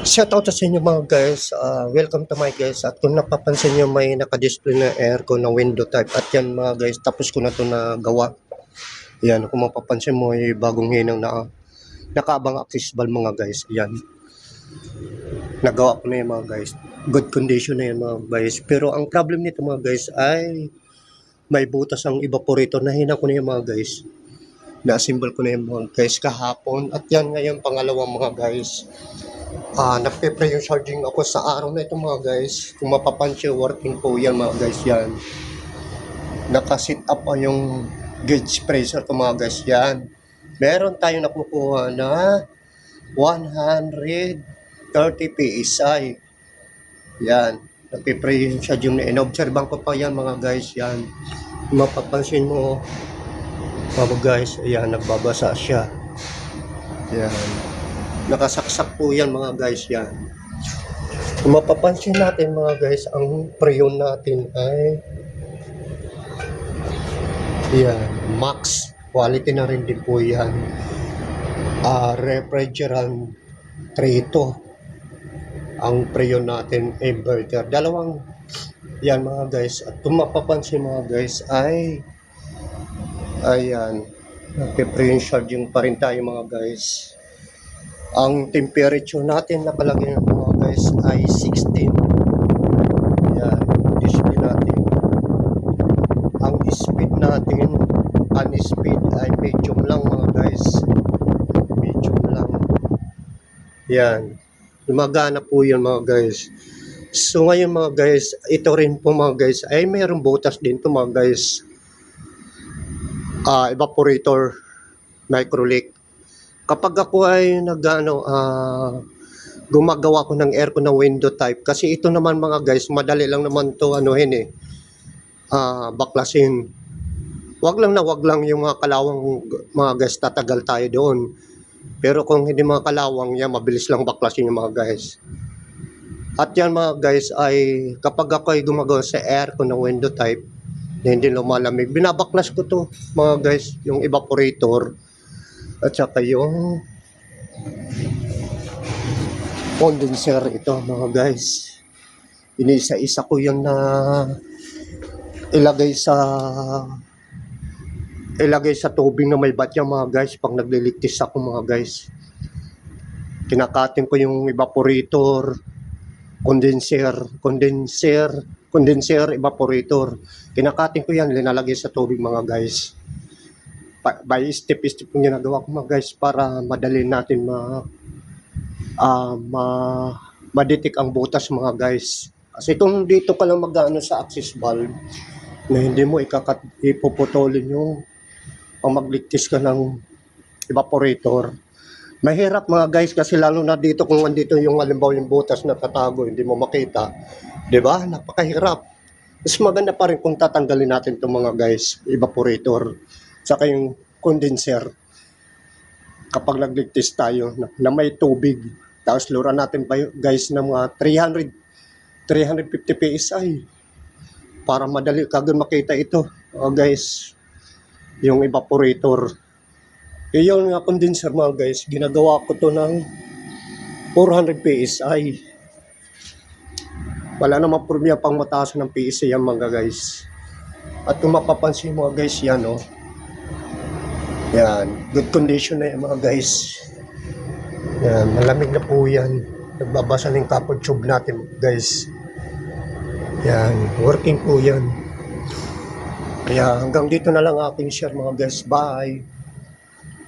Shoutout sa inyo mga guys. Welcome to my guys. At kung napapansin nyo may naka-display na aircon na window type. At yan mga guys, tapos ko na to na gawa. Yan, kung mapapansin mo ay bagong hinang na nakaabang accessible mga guys. Yan, nagawa ko na yan mga guys. Good condition na yan mga guys. Pero ang problem nito mga guys ay may butas ang evaporator. Nahina ko na yan mga guys. Na-assemble ko na yan mga guys kahapon. At yan ngayon pangalawang mga guys. Nagpe-pre yung charging ako sa araw na ito mga guys. Kung mapapansin, working po yan mga guys yan. Nakasit up pa yung gauge pressure ko mga guys yan. Meron tayong nakukuha na 130 PSI. Yan. Nagpe-pre yung charging na inobserban ko pa yan mga guys yan. Kung mapapansin mo mga guys, ayan, nagbabasa siya. Yan. Nakasaksak po yan mga guys yan. Kung mapapansin natin mga guys, ang preyon natin ay yan, max quality na rin din po yan. Refrigerant 3 ito. Ang preyon natin inverter. Dalawang yan mga guys. At kung mapapansin mga guys ay ayan, nagpe-preyon charging pa rin tayo mga guys. Ang temperature natin nakalagay ng mga guys ay 16. Yan, display natin. Ang speed natin, ang speed ay medium lang mga guys. Medium lang. Yan. Gumagana po yan mga guys. So ngayon mga guys, ito rin po mga guys, ay mayroong butas din to mga guys. Evaporator, micro leak. Kapag ako ay gumagawa ko ng aircon na window type, kasi ito naman mga guys, madali lang naman to baklasin. Wag lang yung mga kalawang mga guys, tatagal tayo doon. Pero kung hindi mga kalawang yan, mabilis lang baklasin yung mga guys. At yan mga guys ay kapag ako ay gumagawa sa aircon na window type na hindi lumalamig, binabaklas ko to mga guys, yung evaporator. At saka yung condenser ito mga guys. Inisa-isa ko yung na ilagay sa tubig na may batya mga guys pag nagliligtis ako mga guys. Kinakatin ko yung evaporator, condenser, evaporator. Kinakatin ko yan, linalagay sa tubig mga guys. By step yung ginagawa ko mga guys para madali natin ma-detect ang butas mga guys. Kasi kung dito ka lang mag-ano sa access valve na hindi mo ipuputulin yung pang magligtis ka ng evaporator, mahirap mga guys kasi lalo na dito kung andito yung halimbawa yung butas na tatago, hindi mo makita, di ba? Napakahirap. Mas maganda pa rin kung tatanggalin natin itong mga guys, evaporator. Saka yung condenser kapag nagligtis tayo na may tubig, tapos luran natin pa guys ng mga 350 PSI para madali kagad makita ito guys, yung evaporator. Yung condenser mga guys, ginagawa ko to ng 400 PSI. Wala namang problema pang mataas ng PSI yan mga guys. At kung mapapansin mo guys yan yan, good condition na yan mga guys. Yan, malamig na po yan. Nagbabasa ng copper tube natin guys. Yan, working po yan. Kaya hanggang dito na lang aking share mga guys. Bye!